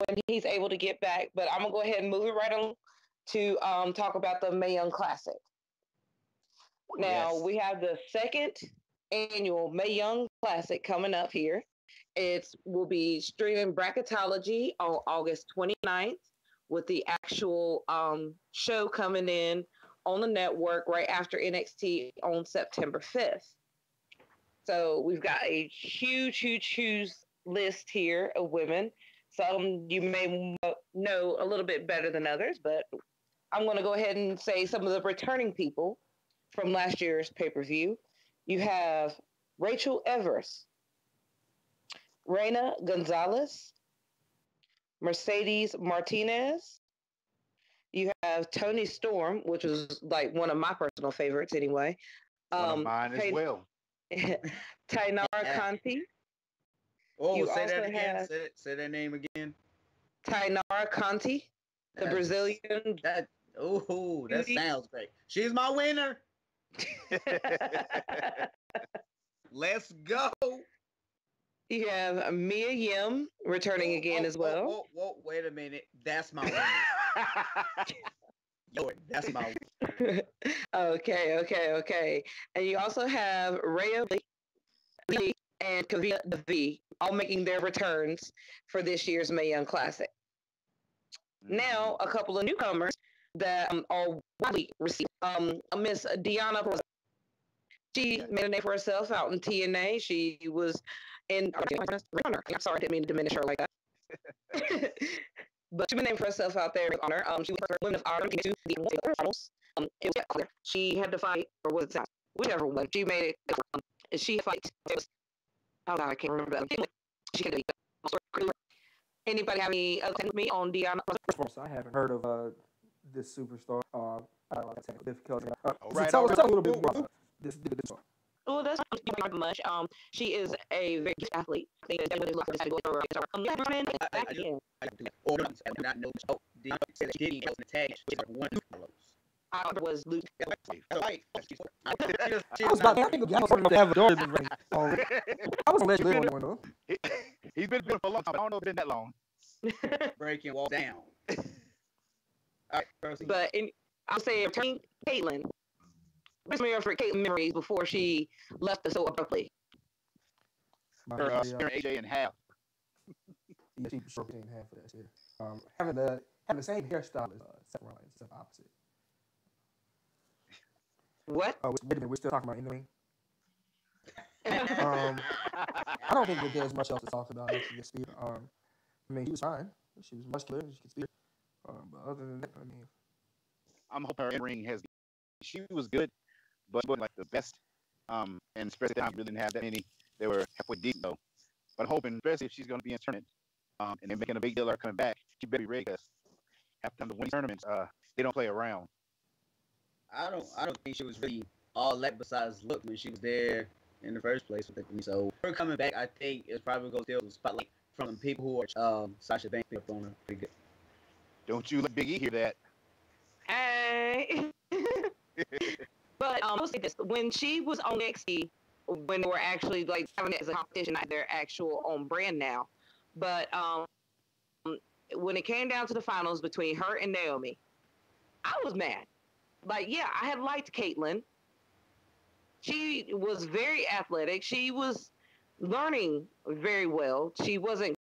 when he's able to get back. But I'm gonna go ahead and move it right on to talk about the Mae Young Classic. Now Yes. we have the second annual Mae Young Classic coming up here. It will be streaming bracketology on August 29th with the actual show coming in on the network right after NXT on September 5th. So we've got a huge list here of women. Some you may know a little bit better than others, but I'm going to go ahead and say some of the returning people from last year's pay-per-view. You have Rachel Evers, Reina Gonzalez, Mercedes Martinez. You have Tony Storm, which was like one of my personal favorites anyway. One of mine as well. Tainara Conti. Oh, You say that also again. have Say that name again. Tainara Conti, the Brazilian. That sounds great. She's my winner. Let's go. You have Mia Yim returning again as well. Wait a minute. That's my winner. That's my winner. Okay. And you also have Rhea Lee and Kavia Devi all making their returns for this year's Mae Young Classic. Now, a couple of newcomers that are widely received. Miss Deanna, she made a name for herself out in TNA. She was in Runner. I'm sorry, I didn't mean to diminish her like that. But she made a name for herself out there in honor. She was the Women of Honor to the finals. She had to fight, or was it whichever one? She made it. She fight. Oh God, I can't remember that. She can do. Anybody have any other things with me on Deanna? I haven't heard of this superstar. I don't know technical difficulty. Tell us a little bit more about this. Well, that's not much. She is a very good athlete. I think that would love to go over. I do not know. Deanna said that Diddy was in the tag. She was one of I was Luke. I was about to think Deanna was to have a daughter in the ring. I was gonna let you live on one though. He's been for a long time. I don't know if it's been that long. Breaking wall down. All right, proceed. But I'll say returning Caitlyn. Brings me for Caitlyn memories before she left us so abruptly. Her spearing AJ in half. Yeah, she sure in half for that shit. Having the same hairstyle as Seth Rollins, except opposite. What? Wait a minute, we're still talking about in the ring. I don't think that there's much else to talk about. Actually, speed. I mean, she was fine. She was muscular. She could speak. But other than that, I mean, I'm hoping her in ring has. She was good, but she wasn't like the best. And especially at the time, really didn't have that many. They were halfway decent though. But I'm hoping, especially if she's going to be in tournament, and they're making a big deal of her coming back, she better be ready because half the time to win tournaments, they don't play around. I don't think she was really all that besides look when she was there in the first place with me. So her coming back, I think is probably going to still spotlight from people who are Sasha Banks up on her pretty good. Don't you let Big E hear that? Hey. But I will say this: when she was on NXT, when they were actually like having it as a competition, not their actual own brand now, but when it came down to the finals between her and Naomi, I was mad. Like, yeah, I had liked Caitlyn. She was very athletic. She was learning very well. She wasn't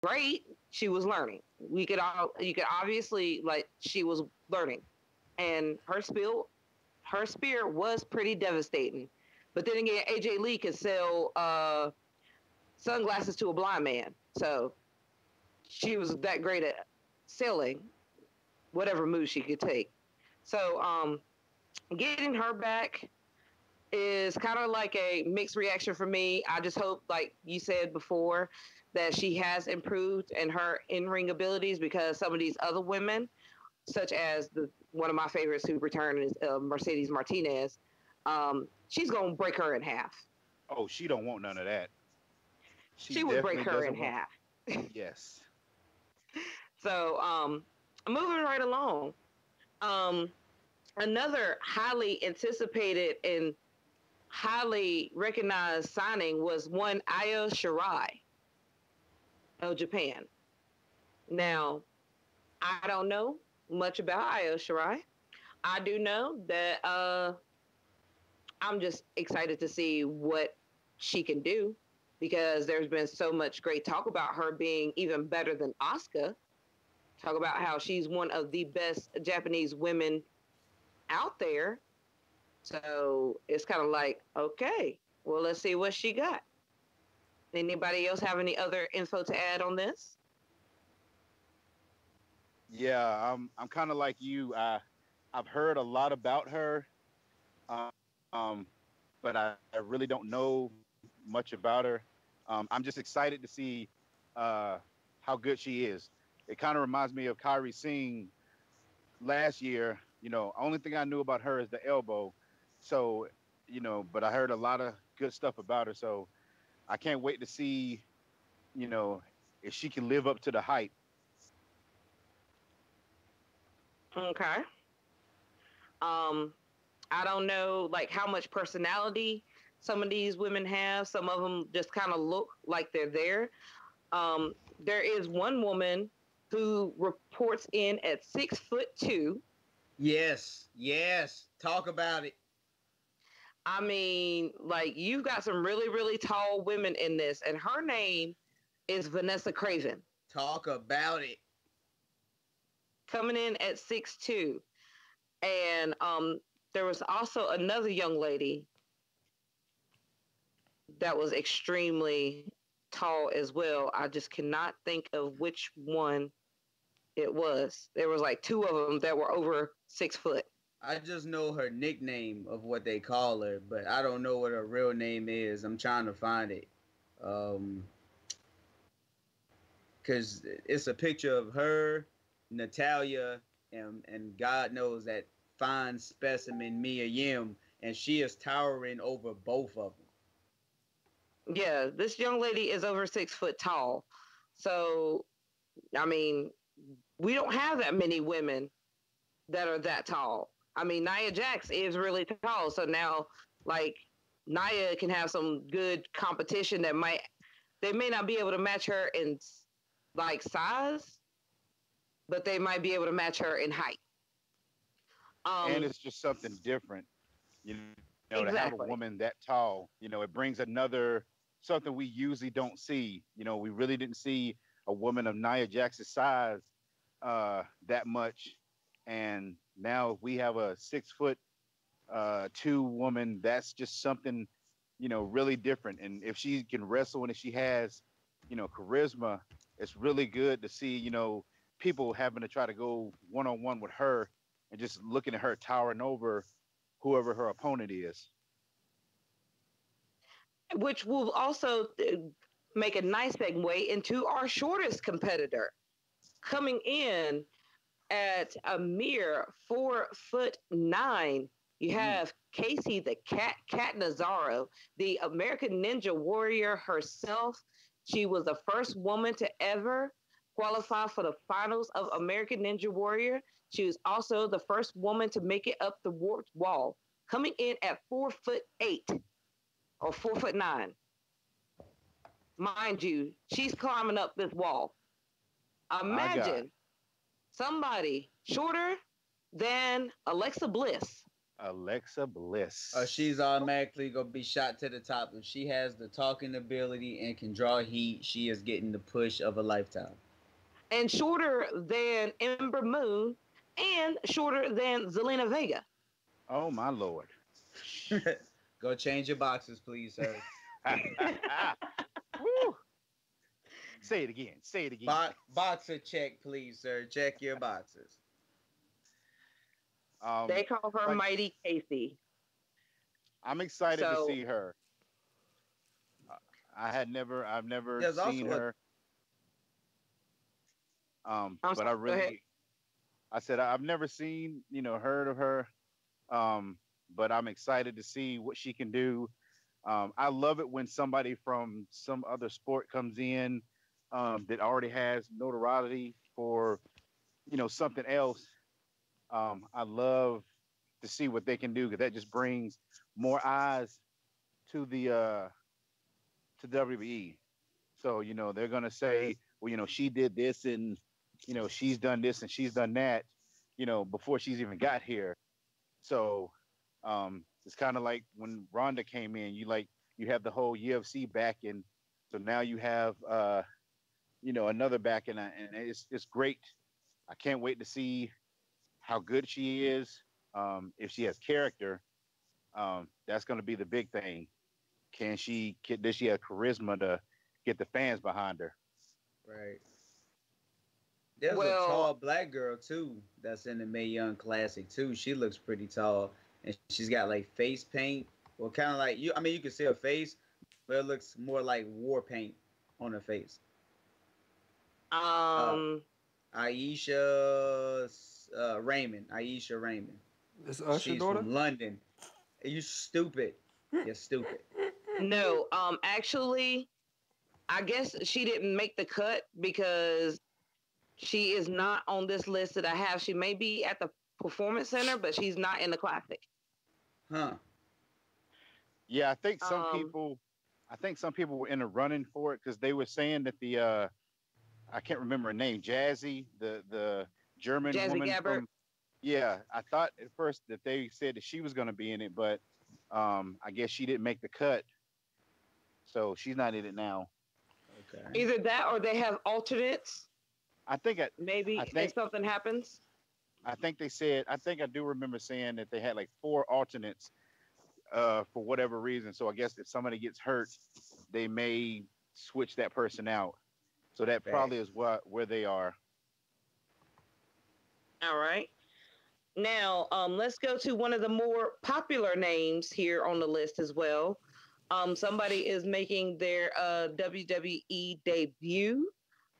great. She was learning. You could obviously like she was learning, and her spear was pretty devastating. But then again, AJ Lee could sell sunglasses to a blind man, so she was that great at selling whatever move she could take. So getting her back is kind of like a mixed reaction for me. I just hope, like you said before, that she has improved in her in-ring abilities because some of these other women, such as the one of my favorites who returned is Mercedes Martinez, she's gonna break her in half. Oh, she don't want none of that. She She would break definitely her in doesn't want. half. Yes. So moving right along, um, another highly anticipated and highly recognized signing was one Io Shirai of Japan. Now, I don't know much about Io Shirai. I do know that I'm just excited to see what she can do because there's been so much great talk about her being even better than Asuka. Talk about how she's one of the best Japanese women out there. So it's kind of like, okay, well, let's see what she got. Anybody else have any other info to add on this? Yeah, I'm kind of like you. I've heard a lot about her, um, but I really don't know much about her. I'm just excited to see uh, how good she is. It kind of reminds me of Kyrie Singh last year. Only thing I knew about her is the elbow. So, but I heard a lot of good stuff about her. So I can't wait to see, you know, if she can live up to the hype. Okay. Um, I don't know like how much personality some of these women have. Some of them just kind of look like they're there. There is one woman who reports in at 6'2". Yes, yes. Talk about it. I mean, like you've got some really, really tall women in this, and her name is Vanessa Craven, Talk about it. coming in at 6'2". And there was also another young lady that was extremely tall as well. I just cannot think of which one it was. There was like two of them that were over 6 foot. I just know her nickname of what they call her, but I don't know what her real name is. I'm trying to find it. Um, because it's a picture of her, Natalia, and God knows that fine specimen Mia Yim, and she is towering over both of them. Yeah, this young lady is over 6 foot tall. So, I mean, we don't have that many women that are that tall. I mean, Nia Jax is really tall. So now, like, Nia can have some good competition that they may not be able to match her in like size, but they might be able to match her in height. And it's just something different, you know, to have a Exactly. woman that tall. You know, it brings another something we usually don't see. You know, we really didn't see a woman of Nia Jax's size that much, and now we have a 6 foot two woman. That's just something, you know, really different. And if she can wrestle and if she has, you know, charisma, it's really good to see, you know, people having to try to go one on one with her and just looking at her towering over whoever her opponent is. Which will also make a nice segue into our shortest competitor, coming in at a mere 4'9". You have Casey the Cat Nazaro, the American Ninja Warrior herself. She was the first woman to ever qualify for the finals of American Ninja Warrior. She was also the first woman to make it up the warped wall, coming in at 4'8" or 4'9". Mind you, she's climbing up this wall. My God, Imagine somebody shorter than Alexa Bliss. Alexa Bliss. She's automatically gonna be shot to the top. If she has the talking ability and can draw heat, she is getting the push of a lifetime. And shorter than Ember Moon and shorter than Zelina Vega. Oh my Lord. Go change your boxes, please, sir. Woo. Say it again. Say it again. Boxer check, please, sir. Check your boxes. They call her like, Mighty Casey. I'm excited to see her. I've never seen her. But I really, I said I've never seen, you know, heard of her. But I'm excited to see what she can do. I love it when somebody from some other sport comes in that already has notoriety for, you know, something else. I love to see what they can do because that just brings more eyes to the to WWE. So, you know, they're gonna say, well, you know, she did this and, you know, she's done this and she's done that, you know, before she's even got here. So it's kind of like when Ronda came in, you have the whole UFC backing. So now you have you know, another backing, and it's great. I can't wait to see how good she is. If she has character, that's going to be the big thing. Does she have charisma to get the fans behind her? Right. There's a tall black girl too that's in the Mae Young Classic too. She looks pretty tall, and she's got like face paint. Well, kind of like you. I mean, you can see her face, but it looks more like war paint on her face. Aisha Raymond. Aisha Raymond. It's Usher She's daughter. from London. You stupid. You're stupid. No, actually, I guess she didn't make the cut because she is not on this list that I have. She may be at the Performance Center, but she's not in the Classic. Huh. Yeah, I think some people were in the running for it because they were saying that I can't remember her name, Jazzy, the German Jazzy woman Gabbert. from. Yeah, I thought at first that they said that she was going to be in it, but I guess she didn't make the cut, so she's not in it now. Okay. Either that or they have alternates. I think If something happens. I think they said I think I do remember saying that they had like 4 alternates for whatever reason. So I guess if somebody gets hurt, they may switch that person out. So that probably is where they are. All right. Now, let's go to one of the more popular names here on the list as well. Somebody is making their WWE debut.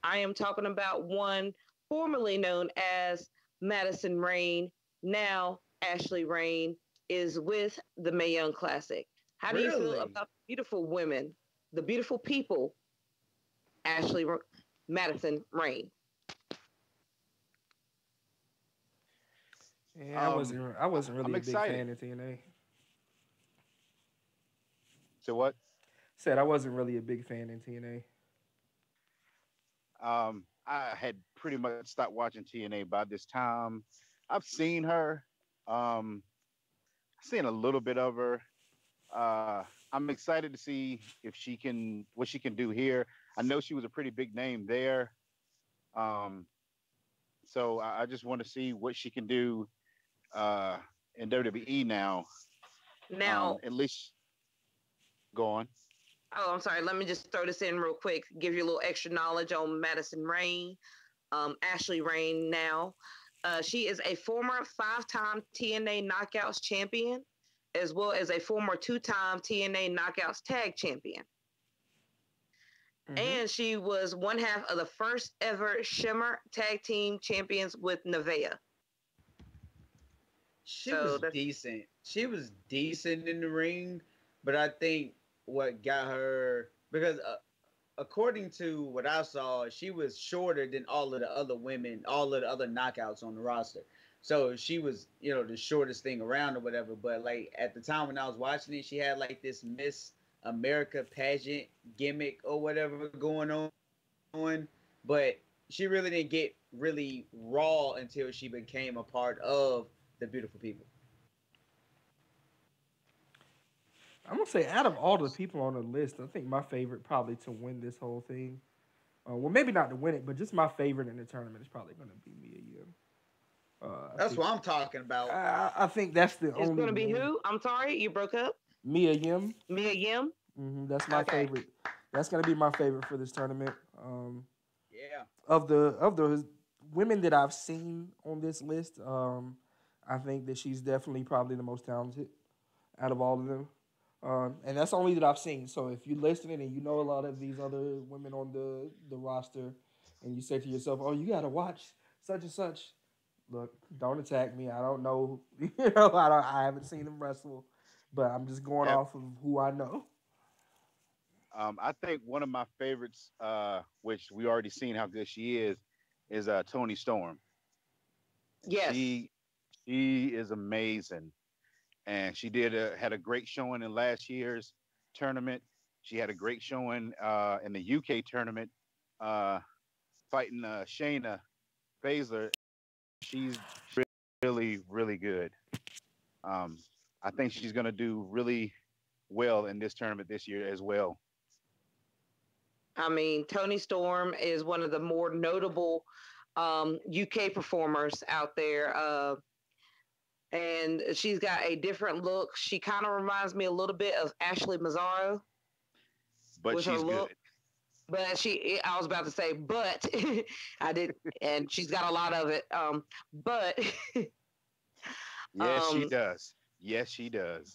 I am talking about one formerly known as Madison Rayne. Now, Ashley Rayne is with the Mae Young Classic. How do you feel about beautiful women, the beautiful people, Madison Rayne? Yeah, I wasn't really a big fan of TNA. So what? Said I wasn't really a big fan in TNA. I had pretty much stopped watching TNA by this time. I've seen her. Seen a little bit of her. I'm excited to see what she can do here. I know she was a pretty big name there. So I just want to see what she can do in WWE now. Now, at least go on. Oh, I'm sorry. Let me just throw this in real quick. Give you a little extra knowledge on Madison Rayne, Ashley Rayne. Now, she is a former 5-time TNA Knockouts champion, as well as a former 2-time TNA Knockouts Tag champion. Mm-hmm. And she was one half of the first ever Shimmer Tag Team champions with Nevaeh. She was decent. She was decent in the ring, but I think what got her, because according to what I saw, she was shorter than all of the other women, all of the other knockouts on the roster. So she was, the shortest thing around or whatever. But like at the time when I was watching it, she had like this Miss America pageant gimmick or whatever going on. But she really didn't get really raw until she became a part of the Beautiful People. I'm gonna say, out of all the people on the list, I think my favorite probably to win this whole thing, well, maybe not to win it, but just my favorite in the tournament is probably gonna be Mia Yim. That's what I'm talking about. I think that's the only. It's gonna be who? I'm sorry, you broke up. Mia Yim. Mia Yim. Mm-hmm, that's my favorite. That's gonna be my favorite for this tournament. Yeah. Of the women that I've seen on this list, I think that she's definitely probably the most talented out of all of them. And that's only that I've seen. So if you're listening and you know a lot of these other women on the roster, and you say to yourself, "Oh, you got to watch such and such," look, don't attack me. I don't know. I haven't seen them wrestle, but I'm just going off of who I know. I think one of my favorites, which we already seen how good she is Toni Storm. Yes, she is amazing. And she had a great showing in last year's tournament. She had a great showing in the UK tournament, fighting Shayna Baszler. She's really, really good. I think she's going to do really well in this tournament this year as well. I mean, Toni Storm is one of the more notable UK performers out there. And she's got a different look. She kind of reminds me a little bit of Ashley Mazzaro. But she's good. But I was about to say, but I did, and she's got a lot of it. But yes, she does. Yes, she does.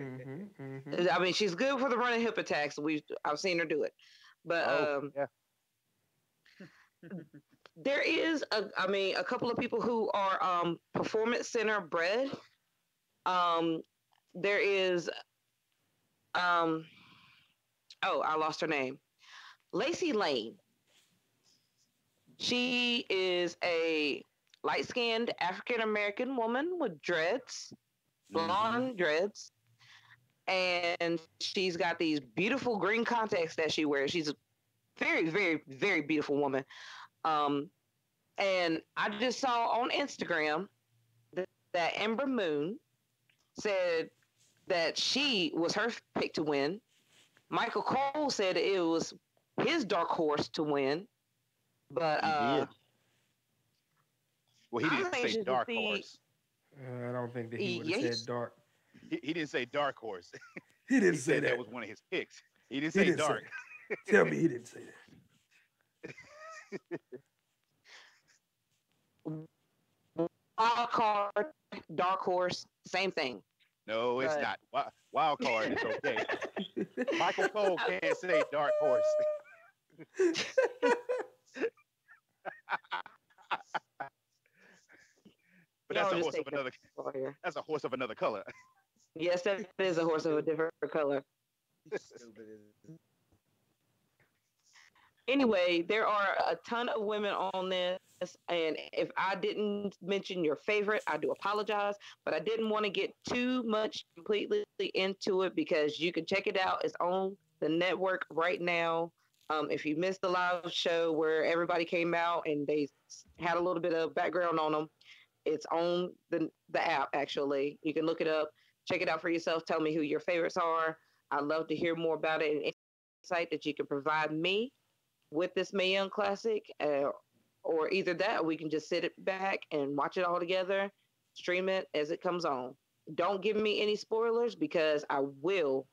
I mean, she's good for the running hip attacks. I've seen her do it. But yeah. There is a couple of people who are Performance Center bred. There is Oh, I lost her name. Lacey Lane. She is a light-skinned African American woman with dreads, blonde dreads, and she's got these beautiful green contacts that she wears. She's a very, very, very beautiful woman. And I just saw on Instagram that Ember Moon said that she was her pick to win. Michael Cole said it was his dark horse to win. But he did. Well, he didn't say dark horse. I don't think that he would have said dark. He didn't say dark horse. He didn't say that was one of his picks. He didn't say dark. Tell me he didn't say that. Wild card, dark horse, same thing. No, it's not. Wild card is okay. Michael Cole can't say dark horse. But that's a horse of another. That's a horse of another color. Yes, that is a horse of a different color. Anyway, there are a ton of women on this, and if I didn't mention your favorite, I do apologize, but I didn't want to get too much completely into it because you can check it out. It's on the network right now. If you missed the live show where everybody came out and they had a little bit of background on them, it's on the app, actually. You can look it up, check it out for yourself, tell me who your favorites are. I'd love to hear more about it and insight that you can provide me with this Mae Young Classic, or either that, or we can just sit it back and watch it all together, stream it as it comes on. Don't give me any spoilers because I will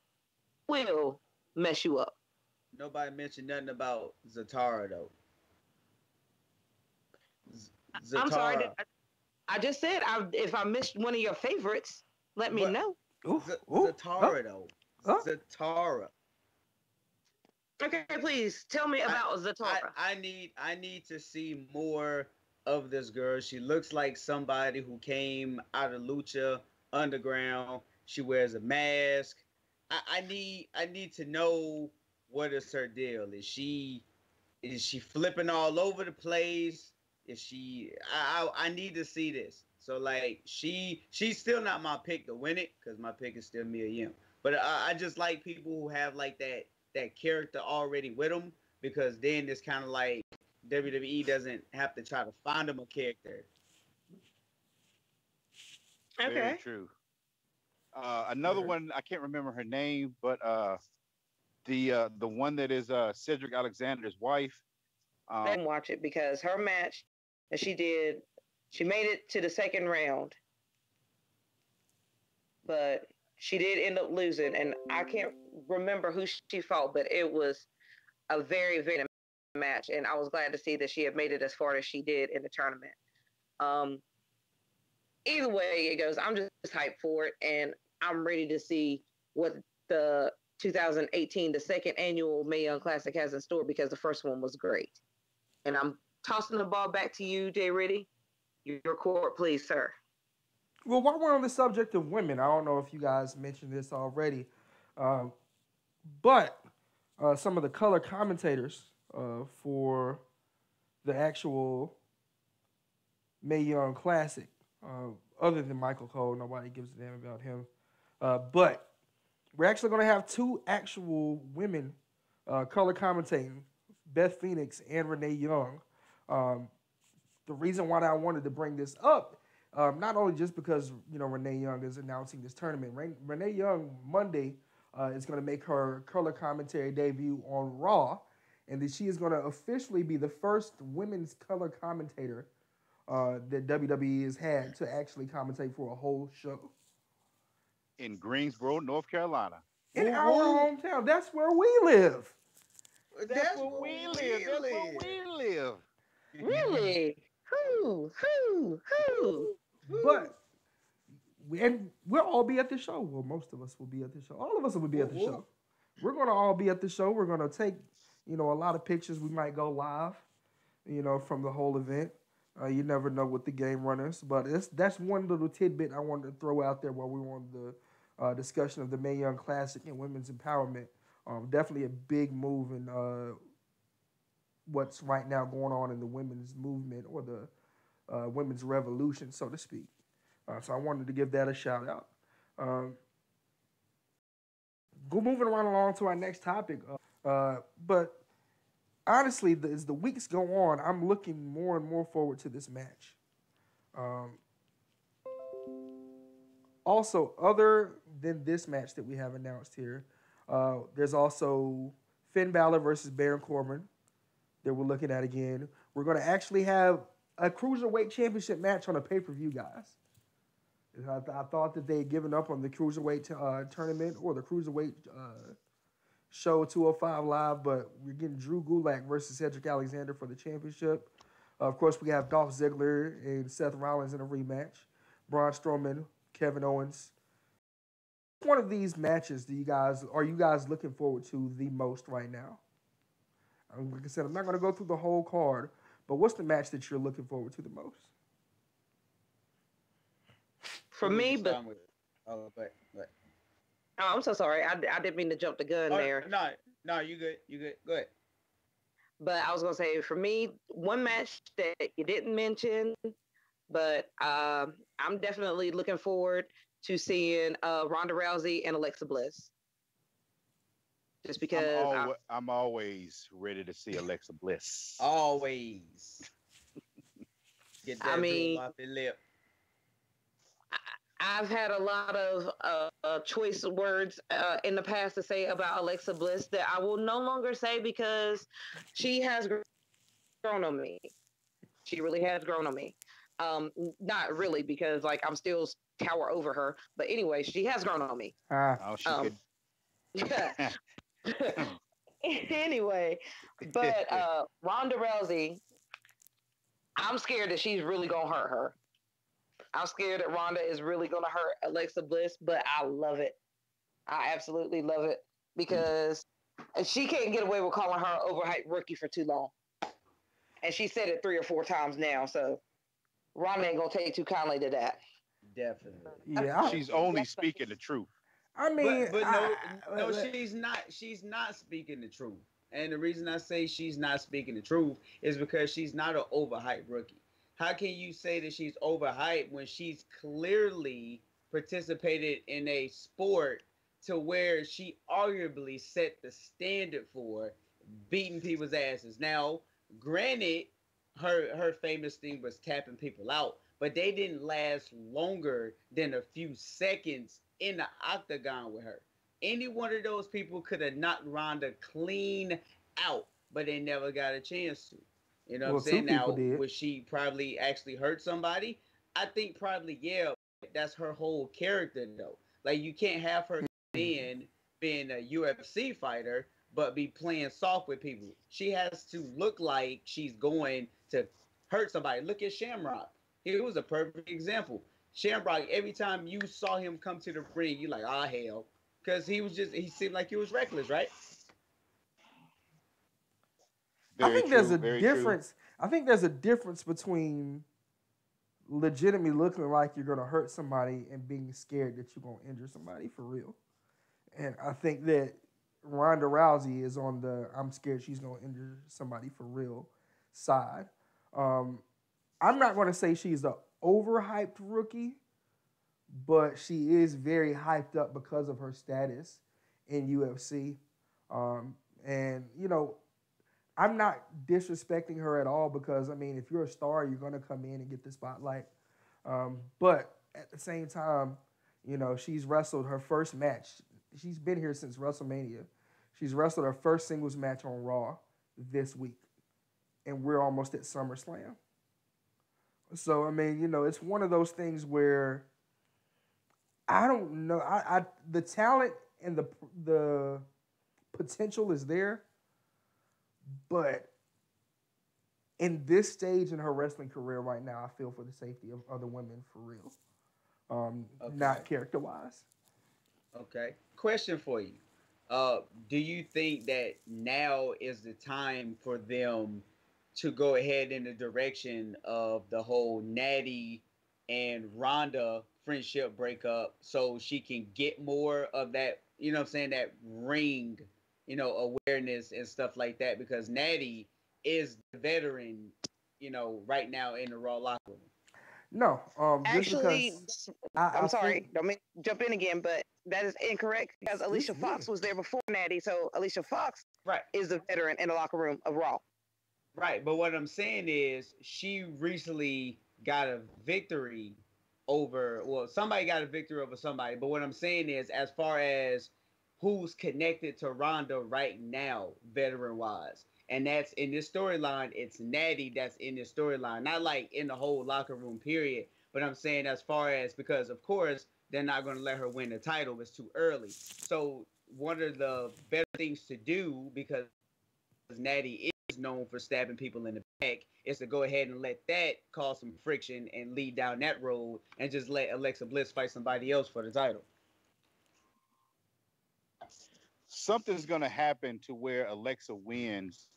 mess you up. Nobody mentioned nothing about Zatara though. Zatara. I'm sorry. I just said if I missed one of your favorites, let me know. Zatara though. Zatara. Okay, please tell me about Zatara. I need to see more of this girl. She looks like somebody who came out of Lucha Underground. She wears a mask. I need to know what is her deal. Is she flipping all over the place? Is she? I need to see this. So like she's still not my pick to win it because my pick is still Mia Yim. But I just like people who have like that character already with them, because then it's kind of like WWE doesn't have to try to find them a character. Okay. Very true. Another one, I can't remember her name, but the one that is Cedric Alexander's wife. I didn't watch it because her match that she did, she made it to the second round, but she did end up losing, and I can't remember who she fought, but it was a very, very match, and I was glad to see that she had made it as far as she did in the tournament. Either way it goes, I'm just hyped for it, and I'm ready to see what the 2018, the second annual Mae Young Classic has in store, because the first one was great. And I'm tossing the ball back to you, Jay Riddy. Your court, please, sir. Well, while we're on the subject of women, I don't know if you guys mentioned this already, but some of the color commentators for the actual Mae Young Classic, other than Michael Cole, nobody gives a damn about him, but we're actually going to have two actual women color commentating, Beth Phoenix and Renee Young. The reason why I wanted to bring this up, not only just because Renee Young is announcing this tournament. Renee Young Monday is going to make her color commentary debut on Raw, and that she is going to officially be the first women's color commentator that WWE has had to actually commentate for a whole show. In Greensboro, North Carolina. In our hometown. That's where we live. That's where we live. That's where we live. Really? Who? But we'll all be at the show. Well, most of us will be at the show. All of us will be at the show. We're going to all be at the show. We're going to take, a lot of pictures. We might go live, from the whole event. You never know with the game runners. But that's one little tidbit I wanted to throw out there while we were on the discussion of the Mae Young Classic and women's empowerment. Definitely a big move in what's right now going on in the women's movement or the women's revolution, so to speak. So I wanted to give that a shout out. Um, go moving right along to our next topic. But honestly, as the weeks go on, I'm looking more and more forward to this match. Um, Also, other than this match that we have announced here, there's also Finn Balor versus Baron Corbin that we're looking at again. We're going to actually have a Cruiserweight Championship match on a pay-per-view, guys. I thought that they had given up on the Cruiserweight tournament or the Cruiserweight show 205 Live, but we're getting Drew Gulak versus Cedric Alexander for the championship. Of course, we have Dolph Ziggler and Seth Rollins in a rematch. Braun Strowman, Kevin Owens. One of these matches are you guys looking forward to the most right now? Like I said, I'm not going to go through the whole card, but what's the match that you're looking forward to the most? For me, but I'm so sorry. I didn't mean to jump the gun there. No, you good. You good. Go ahead. But I was gonna say, for me, one match that you didn't mention, but I'm definitely looking forward to seeing Ronda Rousey and Alexa Bliss. Just because I'm always ready to see Alexa Bliss. Always. Get that off your lip. I've had a lot of choice words in the past to say about Alexa Bliss that I will no longer say because she has grown on me. She really has grown on me. Not really because like I'm still tower over her, but anyway, she has grown on me. Yeah. Anyway, but Ronda Rousey, I'm scared that she's really gonna hurt her. I'm scared that Ronda is really going to hurt Alexa Bliss, but I love it. I absolutely love it because she can't get away with calling her an overhyped rookie for too long. And she said it 3 or 4 times now, so Ronda ain't going to take too kindly to that. Definitely. Yeah, she's only speaking the truth. I mean, but no, she's not. She's not speaking the truth. And the reason I say she's not speaking the truth is because she's not an overhyped rookie. How can you say that she's overhyped when she's clearly participated in a sport to where she arguably set the standard for beating people's asses? Now, granted, her famous thing was tapping people out, but they didn't last longer than a few seconds in the octagon with her. Any one of those people could have knocked Ronda clean out, but they never got a chance to. You know what I'm saying? Now, would she probably actually hurt somebody? I think probably, yeah. That's her whole character, though. Like, you can't have her being a UFC fighter, but be playing soft with people. She has to look like she's going to hurt somebody. Look at Shamrock. He was a perfect example. Shamrock, every time you saw him come to the ring, you're like, ah, hell. Because he seemed like he was reckless, right? I think there's a difference. I think there's a difference between legitimately looking like you're going to hurt somebody and being scared that you're going to injure somebody for real. And I think that Ronda Rousey is on the I'm scared she's going to injure somebody for real side. I'm not going to say she's an overhyped rookie, but she is very hyped up because of her status in UFC. And, you know, I'm not disrespecting her at all because, I mean, if you're a star, you're going to come in and get the spotlight. But at the same time, you know, she's wrestled her first match. She's been here since WrestleMania. She's wrestled her first singles match on Raw this week. And we're almost at SummerSlam. So, I mean, you know, it's one of those things where I don't know. The talent and the potential is there. But in this stage in her wrestling career right now, I feel for the safety of other women for real. Not character-wise. Okay. Question for you. Do you think that now is the time for them to go ahead in the direction of the whole Natty and Ronda friendship breakup so she can get more of that, you know what I'm saying, that ring awareness and stuff like that, because Natty is the veteran, right now in the Raw locker room. No, just Actually, because I'm I sorry, think don't mean to jump in again, but that is incorrect because Alicia Fox was there before Natty, so Alicia Fox Right. is the veteran in the locker room of Raw. Right, but what I'm saying is she recently got a victory over, well, somebody got a victory over somebody, but what I'm saying is, as far as who's connected to Ronda right now, veteran wise, and that's in this storyline, it's Natty that's in this storyline, not like in the whole locker room period, but I'm saying as far as, because of course they're not going to let her win the title, it's too early. So one of the better things to do, because Natty is known for stabbing people in the back, is to go ahead and let that cause some friction and lead down that road, and just let Alexa Bliss fight somebody else for the title. Something's going to happen to where Alexa wins.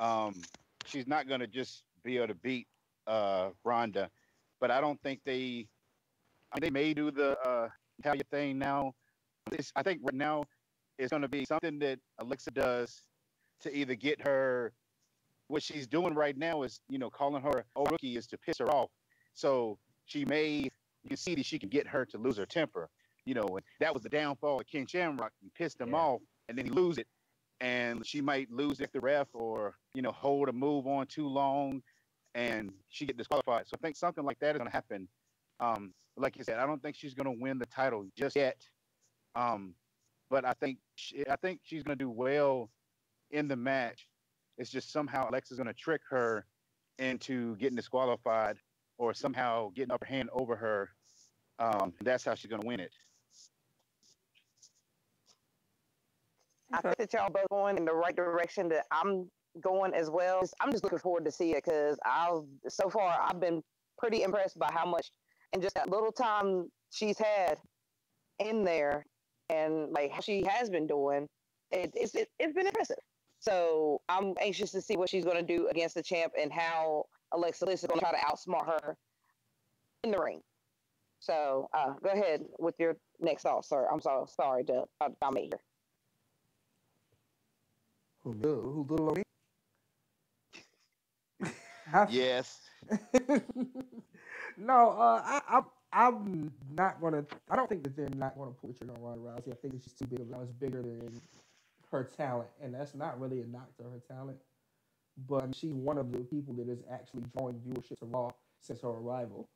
Um, she's not going to just be able to beat Ronda, but I don't think they. I mean, they may do the Italian thing now. I think right now it's going to be something that Alexa does to either get her. What she's doing right now is, calling her a rookie is to piss her off. So you can see that she can get her to lose her temper. And that was the downfall of Ken Shamrock. He pissed him off, and then he lose it, and she might lose if the ref or hold a move on too long, and she get disqualified. So I think something like that is going to happen. Like you said, I don't think she's going to win the title just yet, but I think she's going to do well in the match. It's just somehow Alexa's going to trick her into getting disqualified, or somehow getting upper hand over her. That's how she's going to win it. I think that y'all both going in the right direction that I'm going as well. I'm just looking forward to see it because so far I've been pretty impressed by how much and just that little time she's had in there, and like how she has been doing. It's been impressive. So I'm anxious to see what she's going to do against the champ and how Alexa Bliss is going to try to outsmart her in the ring. So go ahead with your next thought, sir. I'm so sorry to dominate here. who little me? Yes. No, I'm not gonna. I don't think that they're not gonna pull the trigger on Ronda Rousey. I think that she's too big. I was bigger than her talent, and that's not really a knock to her talent. But she's one of the people that is actually drawing viewership to Raw since her arrival.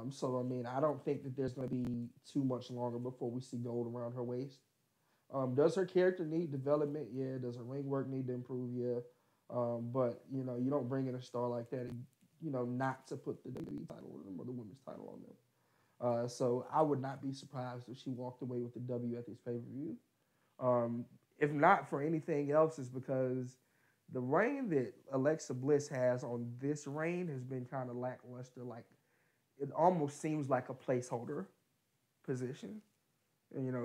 So I mean, I don't think that there's going to be too much longer before we see gold around her waist. Does her character need development? Yeah. Does her ring work need to improve? Yeah. But you don't bring in a star like that, not to put the WWE title on them or the women's title on them. So I would not be surprised if she walked away with the W at this pay-per-view. If not for anything else, is because the reign that Alexa Bliss has on this reign has been kind of lackluster. Like, it almost seems like a placeholder position,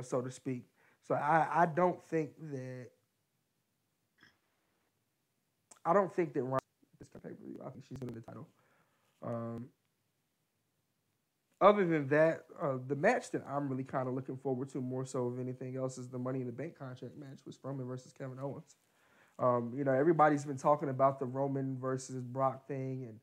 so to speak. So I don't think that Ronda is going to pay-per-view. I think she's going to win the title. Other than that, the match that I'm really kind of looking forward to more so of anything else is the Money in the Bank contract match with Strowman versus Kevin Owens. Everybody's been talking about the Roman versus Brock thing, and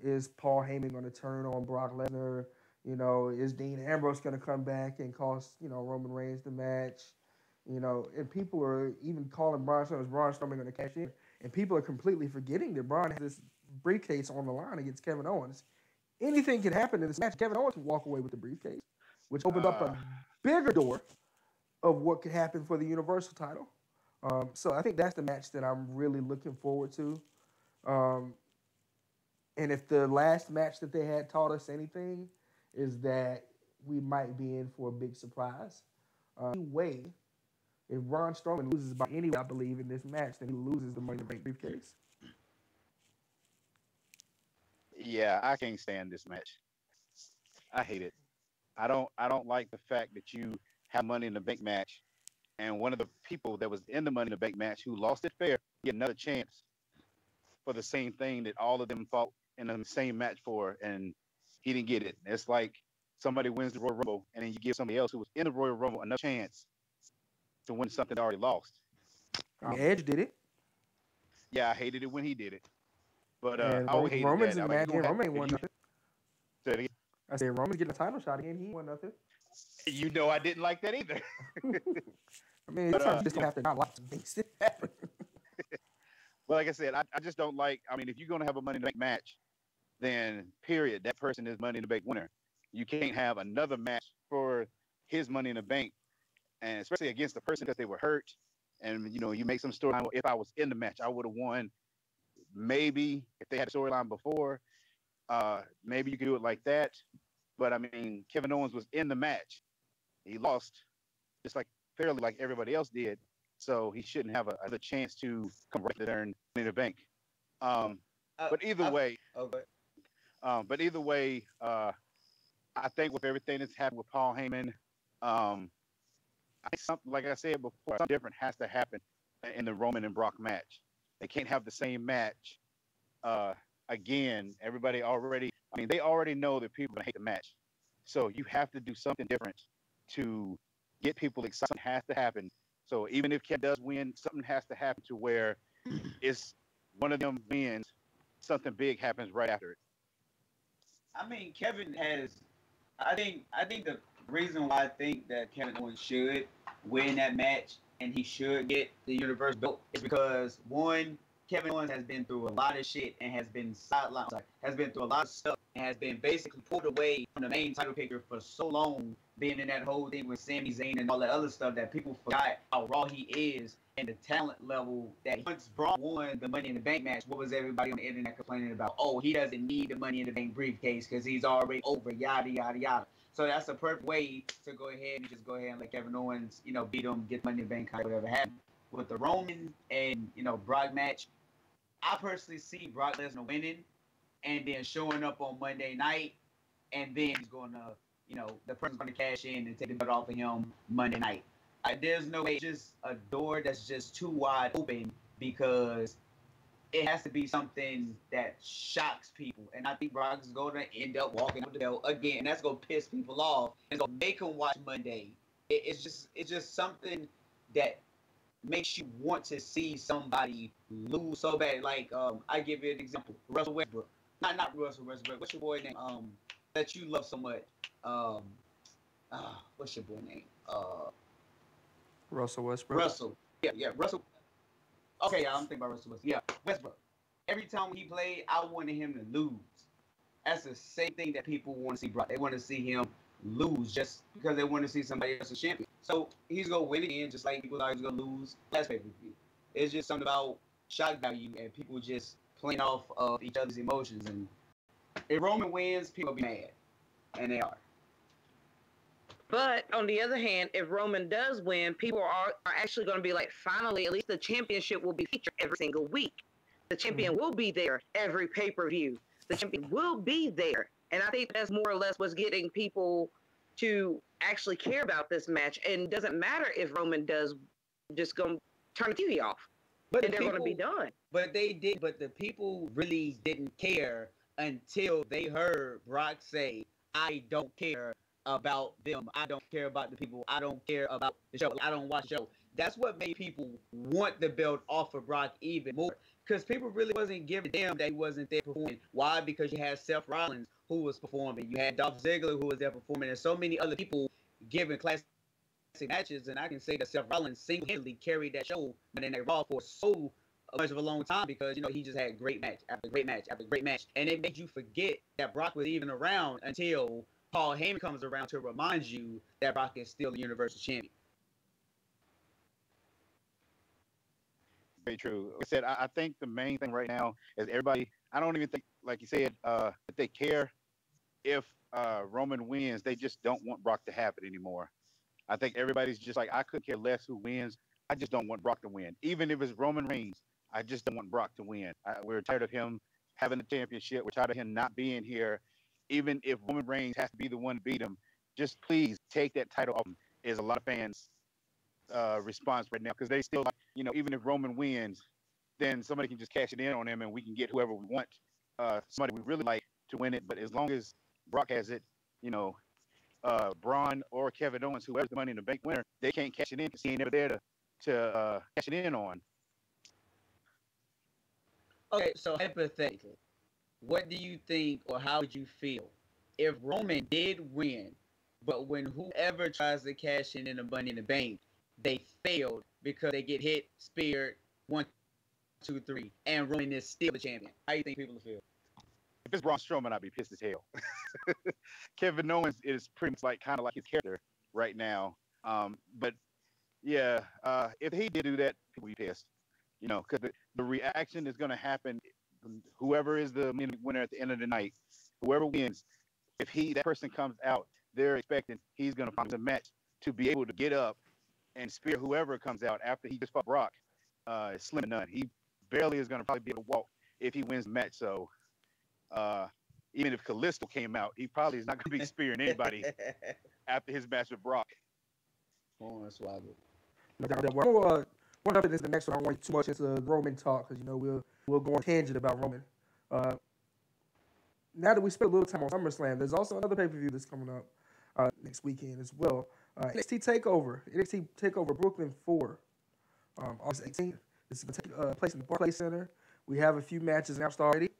is Paul Heyman going to turn on Brock Lesnar? Is Dean Ambrose going to come back and cost Roman Reigns the match? And people are even calling Braun Strowman going to cash in, and people are completely forgetting that Braun has this briefcase on the line against Kevin Owens. Anything can happen in this match. Kevin Owens can walk away with the briefcase, which opened up a bigger door of what could happen for the Universal title. So I think that's the match that I'm really looking forward to. And if the last match that they had taught us anything, is that we might be in for a big surprise. Anyway, if Braun Strowman loses by any way, I believe, in this match, then he loses the Money in the Bank briefcase. Yeah, I can't stand this match. I hate it. I don't like the fact that you have Money in the Bank match, and one of the people that was in the Money in the Bank match who lost it fair get another chance for the same thing that all of them fought in the same match for, and he didn't get it. It's like somebody wins the Royal Rumble, and then you give somebody else who was in the Royal Rumble another chance to win something they already lost. I mean, Edge did it. Yeah, I hated it when he did it, but I And always hated Roman's that. in the Like, match again. Roman ain't won nothing. Say it again. I said Roman's getting a title shot again. He ain't won nothing. You know, I didn't like that either. I mean, sometimes you just don't have to not like some things that happen. Well, like I said, I just don't like. I mean, if you're gonna have a Money in the Bank match, then period, that person is Money in the Bank winner. You can't have another match for his Money in the Bank, and especially against the person because they were hurt. And you make some storyline. If I was in the match, I would have won. Maybe if they had a storyline before, maybe you could do it like that. But I mean, Kevin Owens was in the match. He lost, just like fairly like everybody else did. So he shouldn't have another chance to come right there and Money in the Bank. But either way, I think with everything that's happened with Paul Heyman, I think something, like I said before, something different has to happen in the Roman and Brock match. They can't have the same match again. Everybody already, they already know that people are going to hate the match. So you have to do something different to get people excited. Something has to happen. So even if Kevin does win, something has to happen to where it's one of them wins, something big happens right after it. I mean, Kevin has. I think the reason why I think that Kevin Owens should win that match and he should get the Universal belt is because one, Kevin Owens has been through a lot of shit and has been sidelined, has been through a lot of stuff and has been basically pulled away from the main title picture for so long, being in that whole thing with Sami Zayn and all that other stuff that people forgot how raw he is and the talent level that once Braun won the Money in the Bank match, what was everybody on the internet complaining about? Oh, he doesn't need the Money in the Bank briefcase because he's already over, yada, yada, yada. So that's a perfect way to go ahead and just go ahead and let Kevin Owens, beat him, get Money in the Bank, whatever happened. With the Roman and, Brock match, I personally see Brock Lesnar winning and then showing up on Monday night, and then he's going to, the person's going to cash in and take the belt off of him Monday night. There's no way, just a door that's just too wide open because it has to be something that shocks people. And I think Brock is going to end up walking with the belt again. And that's going to piss people off. It's going to make them watch Monday. It's just something that makes you want to see somebody lose so bad. Like, I give you an example. Russell Westbrook. Not Russell Westbrook. What's your boy name? That you love so much. What's your boy name? Russell Westbrook. Russell. Yeah, Russell. Okay, I'm thinking about Russell Westbrook. Yeah, Westbrook. Every time he played, I wanted him to lose. That's the same thing that people want to see Brock. They want to see him lose just because they want to see somebody else a champion. So he's going to win again just like people thought he was going to lose last pay-per-view. It's just something about shock value and people just playing off of each other's emotions. And if Roman wins, people will be mad. And they are. But on the other hand, if Roman does win, people are actually going to be like, finally, at least the championship will be featured every single week. The champion will be there every pay-per-view. The champion will be there. And I think that's more or less what's getting people to actually care about this match. And it doesn't matter if Roman does just go turn the TV off. But and they're going to be done. But they did. But the people really didn't care until they heard Brock say, I don't care about them. I don't care about the people. I don't care about the show. I don't watch the show. That's what made people want the belt off of Brock even more. Because people really wasn't giving a damn that he wasn't there performing. Why? Because you had Seth Rollins who was performing. You had Dolph Ziggler who was there performing. And so many other people giving classic matches. And I can say that Seth Rollins single-handedly carried that show Monday Night Raw for so much of a long time because, he just had great match after great match after great match. And it made you forget that Brock was even around until Paul Heyman comes around to remind you that Brock is still the Universal Champion. Very true. Like I said, I think the main thing right now is everybody, I don't even think, like you said, that they care if Roman wins. They just don't want Brock to have it anymore. I think everybody's just like, I could care less who wins. I just don't want Brock to win. Even if it's Roman Reigns, I just don't want Brock to win. We're tired of him having the championship. We're tired of him not being here. Even if Roman Reigns has to be the one to beat him, just please take that title off him, is a lot of fans' response right now. Because they still, even if Roman wins, then somebody can just cash it in on him and we can get whoever we want, somebody we really like to win it. But as long as Brock has it, Braun or Kevin Owens, whoever's the Money in the Bank winner, they can't cash it in because he ain't never there to cash it in on. Okay, so hypothetically, what do you think, or how would you feel if Roman did win, but when whoever tries to cash in the Money in the Bank, they failed because they get hit, speared, 1, 2, 3, and Roman is still the champion? How do you think people will feel? If it's Braun Strowman, I'd be pissed as hell. Kevin Owens is pretty much like kind of like his character right now. But yeah, if he did do that, people would be pissed. You know, because the reaction is going to happen. Whoever is the winner at the end of the night, whoever wins, if that person comes out, they're expecting he's going to find a match to be able to get up and spear whoever comes out after he just fought Brock. Slim to none. He barely is going to probably be able to walk if he wins the match. So even if Kalisto came out, he probably is not going to be spearing anybody after his match with Brock. Hornswoggle. One of it is the next one. I don't want too much into Roman talk because we'll go on tangent about Roman. Now that we spent a little time on SummerSlam, there's also another pay-per-view that's coming up next weekend as well. NXT Takeover Brooklyn 4, August 18th. This is going to take place in the Barclays Center. We have a few matches announced already.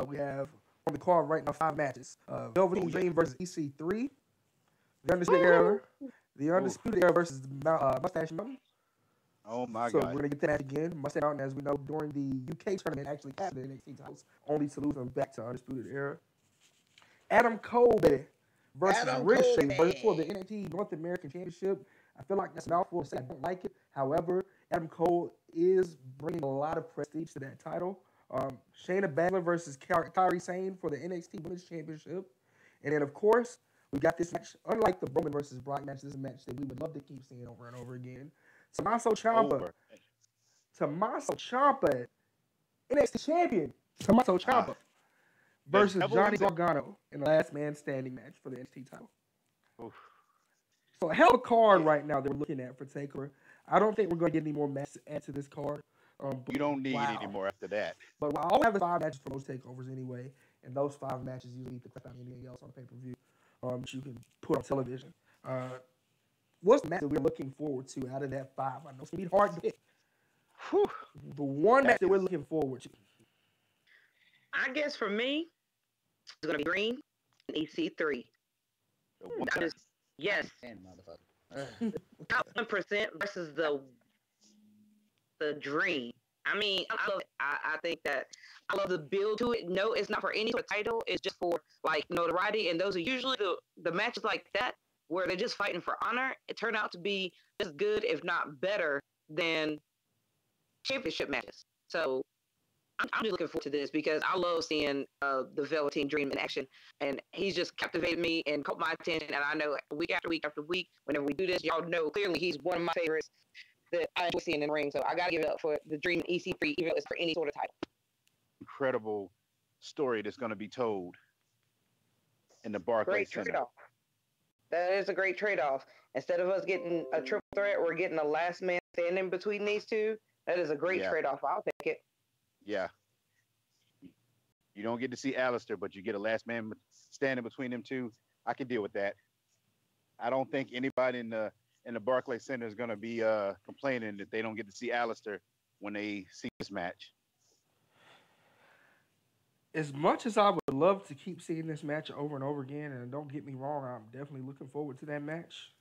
We have on the card right now 5 matches. Velveteen Dream versus EC3. The Undisputed Era versus Mustache Mountain. Oh my so God. we're going to get that match again. Mustache Mountain, as we know, during the UK tournament, actually had the NXT titles, only to lose them back to Undisputed Era. Adam Cole, baby, versus Ricochet for the NXT North American Championship. I feel like that's a mouthful to say. I don't like it. However, Adam Cole is bringing a lot of prestige to that title. Shayna Baszler versus Kairi Sane for the NXT Women's Championship. And then, of course, we got this match, unlike the Roman versus Brock match, this is a match that we would love to keep seeing over and over again. Tommaso Ciampa, NXT champion, Tommaso Ciampa versus Johnny Gargano in the last man standing match for the NXT title. Oof. So a hell of a card right now that we're looking at for Takeover. I don't think we're going to get any more matches to add to this card. You don't need any more after that. But I always have 5 matches for most takeovers anyway, and those 5 matches usually beat the crap out of anything else on pay-per-view that you can put on television. What's the match that we're looking forward to out of that 5? I know it's going to be hard to pick. The one match that we're looking forward to. I guess for me, it's going to be Green and EC3. Yes. Not 1% versus the Dream. I mean, I love it. I think that I love the build to it. No, it's not for any sort of title. It's just for like notoriety. And those are usually the matches like that where they're just fighting for honor. It turned out to be as good, if not better, than championship matches. So I'm just looking forward to this because I love seeing the Velveteen Dream in action, and he's just captivated me and caught my attention. And I know week after week after week, whenever we do this, y'all know clearly he's one of my favorites that I enjoy seeing in the ring. So I gotta give it up for the Dream and EC3, even though it's for any sort of title. Incredible story that's going to be told in the Barclays Center. Trade-off. That is a great trade-off. Instead of us getting a triple threat, we're getting a last man standing between these two. That is a great trade-off. I'll take it. Yeah. You don't get to see Alistair, but you get a last man standing between them two. I can deal with that. I don't think anybody in the Barclays Center is going to be complaining that they don't get to see Alistair when they see this match. As much as I would love to keep seeing this match over and over again, and don't get me wrong, I'm definitely looking forward to that match.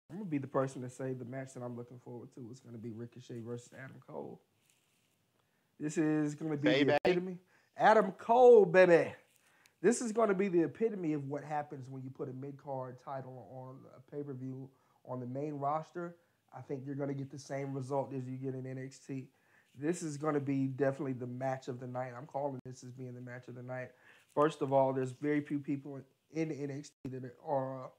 I'm going to be the person to say the match that I'm looking forward to is going to be Ricochet versus Adam Cole. This is going to be the epitome. Adam Cole, baby. This is going to be the epitome of what happens when you put a mid-card title on a pay-per-view on the main roster. I think you're going to get the same result as you get in NXT. This is going to be definitely the match of the night. I'm calling this as being the match of the night. First of all, there's very few people in NXT that are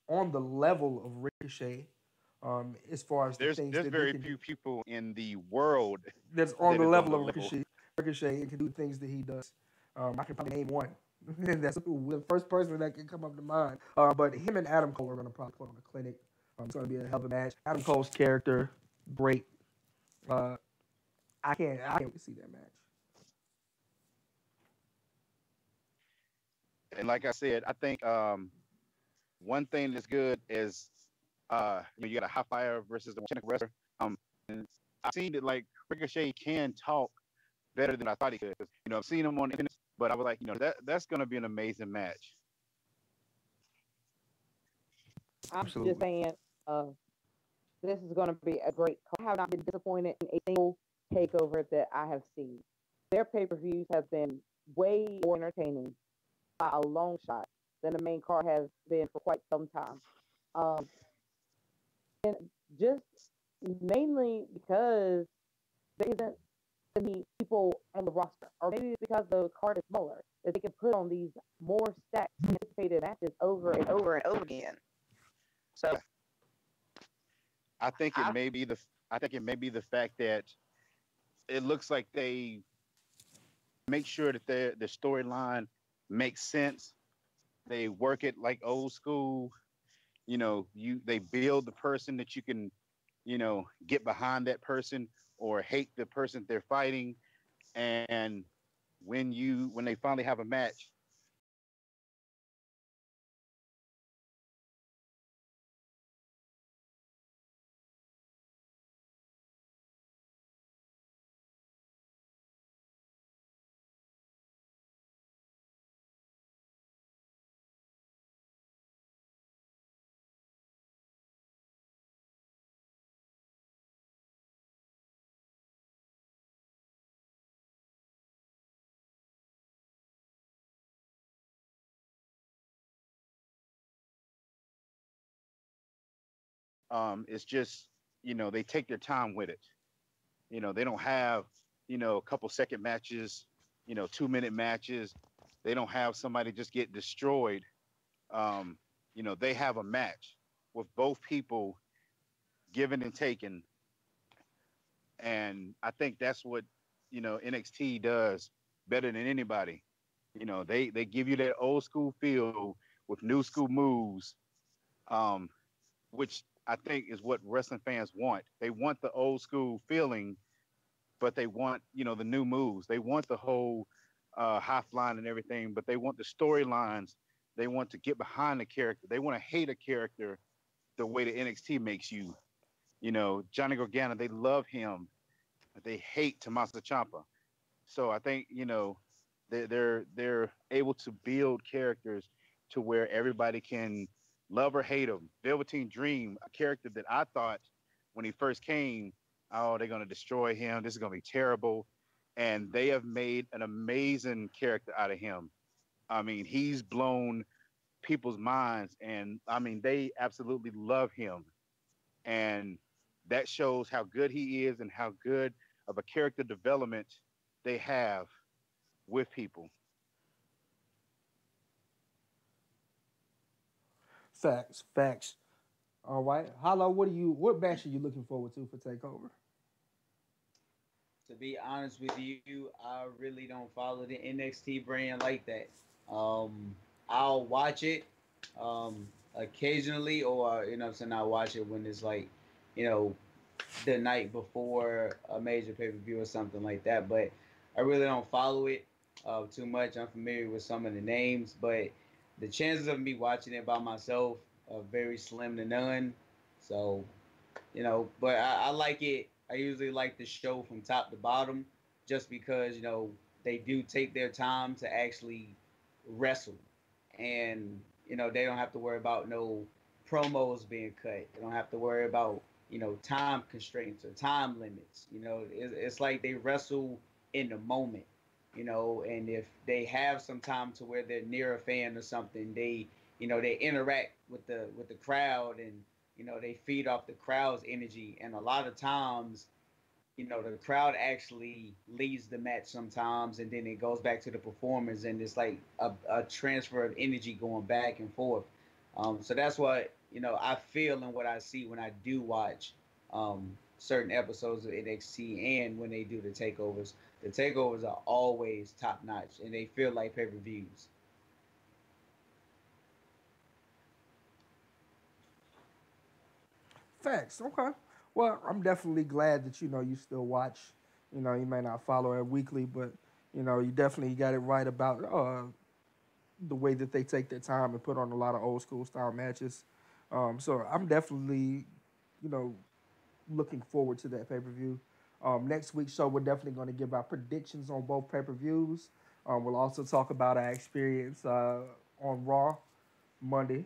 on the level of Ricochet as far as there's very few people in the world that's on the level of Ricochet and can do things that he does. I can probably name one. That's the first person that can come up to mind. But him and Adam Cole are going to probably put on a clinic. It's going to be a hell of a match. Adam Cole's character, great. I can't wait to see that match. And like I said, I think one thing that's good is you got a high flyer versus the technical wrestler. And I've seen that like Ricochet can talk better than I thought he could. 'Cause, I've seen him on the internet, but I was like, that's going to be an amazing match. I'm just Absolutely. saying, uh, this is going to be a great card. I have not been disappointed in a single takeover that I have seen. Their pay per views have been way more entertaining by a long shot than the main card has been for quite some time. Um, and just mainly because there isn't many people on the roster, or maybe it's because the card is smaller, that they can put on these more stacked, anticipated matches over and over and over again. So I think it I may be the I think it may be the fact that it looks like they make sure that the storyline makes sense. They work it like old school. They build the person that you can, get behind that person or hate the person they're fighting. And when they finally have a match, it's just they take their time with it. They don't have a couple second matches, 2-minute matches. They don't have somebody just get destroyed. Um, they have a match with both people given and taken, and I think that's what NXT does better than anybody. They give you that old school feel with new school moves, um, which I think is what wrestling fans want. They want the old school feeling, but they want the new moves. They want the whole high flying and everything, but they want the storylines. They want to get behind the character. They want to hate a character the way the NXT makes you. Johnny Gargano, they love him. They hate Tommaso Ciampa. So I think they're able to build characters to where everybody can love or hate him. Velveteen Dream, a character that I thought when he first came, oh, they're gonna destroy him. This is gonna be terrible, and they have made an amazing character out of him. I mean, he's blown people's minds, and I mean, they absolutely love him, and that shows how good he is and how good of a character development they have with people. Facts, facts. All right. Hello, what match are you looking forward to for Takeover? To be honest with you, I really don't follow the NXT brand like that. Um, I'll watch it occasionally, or you know, what I'm saying I'll watch it when it's like, you know, the night before a major pay per view or something like that. But I really don't follow it too much. I'm familiar with some of the names, but the chances of me watching it by myself are very slim to none. So but I like it. I usually like the show from top to bottom, just because they do take their time to actually wrestle, and they don't have to worry about no promos being cut. They don't have to worry about time constraints or time limits. It's like they wrestle in the moment. And if they have some time to where they're near a fan or something, they interact with the crowd, and they feed off the crowd's energy. And a lot of times, the crowd actually leads the match sometimes, and then it goes back to the performers, and it's like a transfer of energy going back and forth. So that's what I feel and what I see when I do watch certain episodes of NXT, and when they do the takeovers. The takeovers are always top notch, and they feel like pay per views. Facts. Okay. Well, I'm definitely glad that you still watch. You may not follow it weekly, but you definitely got it right about the way that they take their time and put on a lot of old school style matches. So I'm definitely, you know, looking forward to that pay per view. Next week's show, we're definitely going to give our predictions on both pay-per-views. We'll also talk about our experience on Raw Monday.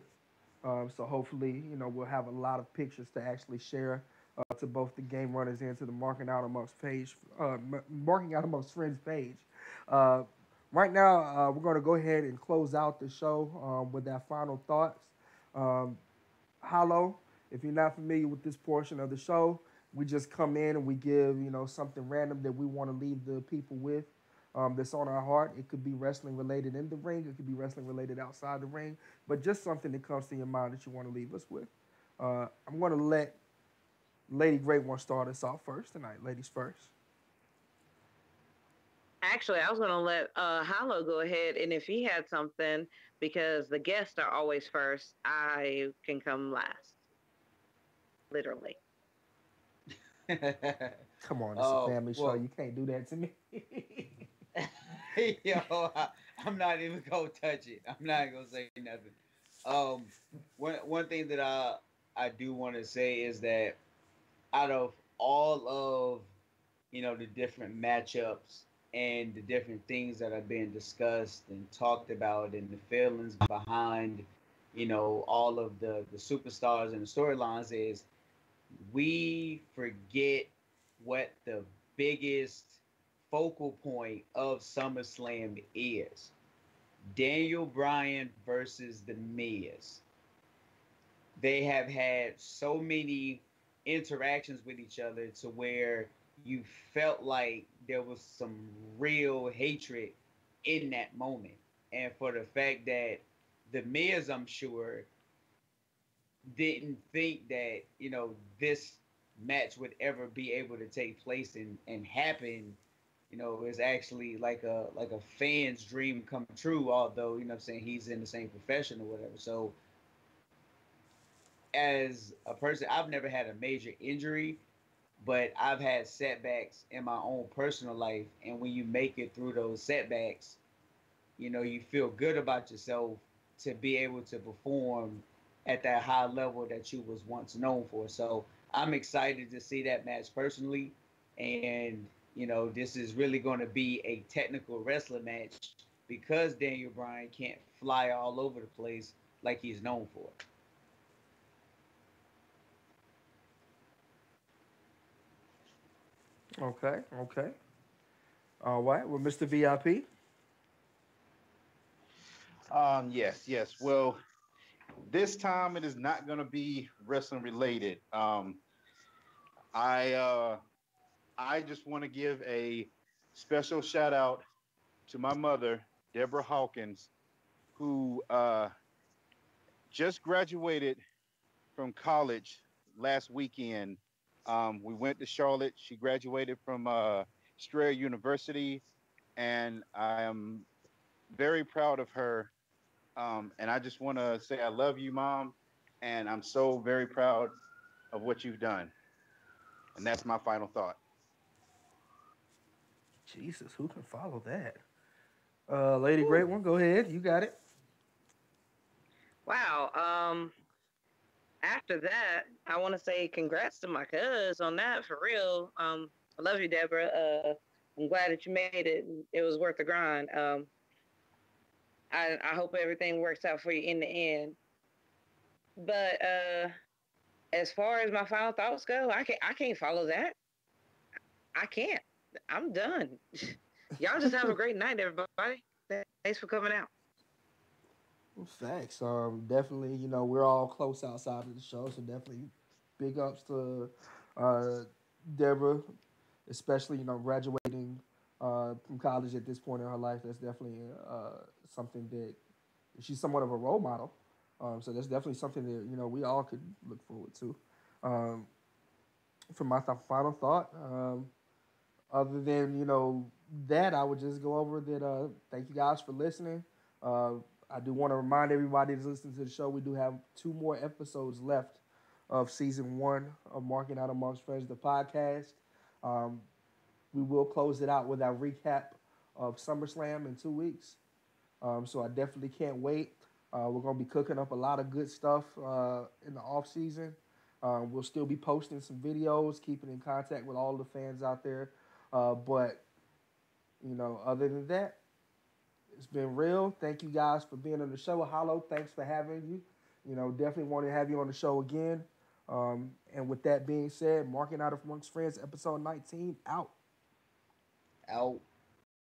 So hopefully, we'll have a lot of pictures to actually share to both the game runners and to the marking out amongst friends page. Uh, right now, we're going to go ahead and close out the show with our final thoughts. Um, Hollow, if you're not familiar with this portion of the show, we just come in and we give, something random that we want to leave the people with that's on our heart. It could be wrestling related in the ring, it could be wrestling related outside the ring, but just something that comes to your mind that you want to leave us with. I'm going to let Lady Great One start us off first tonight. Ladies first. Actually, I was going to let Hollow go ahead, and if he had something, because the guests are always first, I can come last. Literally. Come on, it's a family show. You can't do that to me. Yo, I'm not even gonna touch it. I'm not gonna say nothing. One thing that I do want to say is that out of all of the different matchups and the different things that are being discussed and talked about and the feelings behind all of the superstars and the storylines is we forget what the biggest focal point of SummerSlam is. Daniel Bryan versus The Miz. They have had so many interactions with each other to where you felt like there was some real hatred in that moment. And for the fact that The Miz, I'm sure, didn't think that, this match would ever be able to take place and happen, is actually like a fan's dream come true, although, I'm saying, he's in the same profession or whatever. So as a person, I've never had a major injury, but I've had setbacks in my own personal life. And when you make it through those setbacks, you feel good about yourself to be able to perform at that high level that you was once known for. So I'm excited to see that match personally. And, this is really going to be a technical wrestling match because Daniel Bryan can't fly all over the place like he's known for. Okay, okay. All right. Well, Mr. VIP. Yes, yes. Well, this time it is not going to be wrestling related. I I just want to give a special shout out to my mother, Deborah Hawkins, who just graduated from college last weekend. We went to Charlotte. She graduated from Strayer University, and I am very proud of her. And I just want to say I love you, Mom, and I'm so very proud of what you've done. And that's my final thought. Jesus, who can follow that? Lady Great One, go ahead. You got it. Wow. After that, I want to say congrats to my cuz on that for real. I love you, Deborah. I'm glad that you made it. It was worth the grind. I hope everything works out for you in the end. But as far as my final thoughts go, I can't follow that. I can't. I'm done. Y'all just have a great night, everybody. Thanks for coming out. Facts. Definitely. We're all close outside of the show, so definitely big ups to uh, Deborah, especially graduating from college at this point in her life. That's definitely something that she's somewhat of a role model. So that's definitely something that we all could look forward to. Um, for my final thought, other than that, I would just go over that. Thank you guys for listening. Uh, I do want to remind everybody that's listening to the show, we do have 2 more episodes left of season 1 of Marking Out Amongst Friends, the podcast. Um, we will close it out with our recap of SummerSlam in 2 weeks. So I definitely can't wait. We're going to be cooking up a lot of good stuff in the off season. We'll still be posting some videos, keeping in contact with all the fans out there. But other than that, it's been real. Thank you guys for being on the show. Hollow, thanks for having you. Definitely want to have you on the show again. And with that being said, Marking Out Amongst Friends, episode 19, out. Out.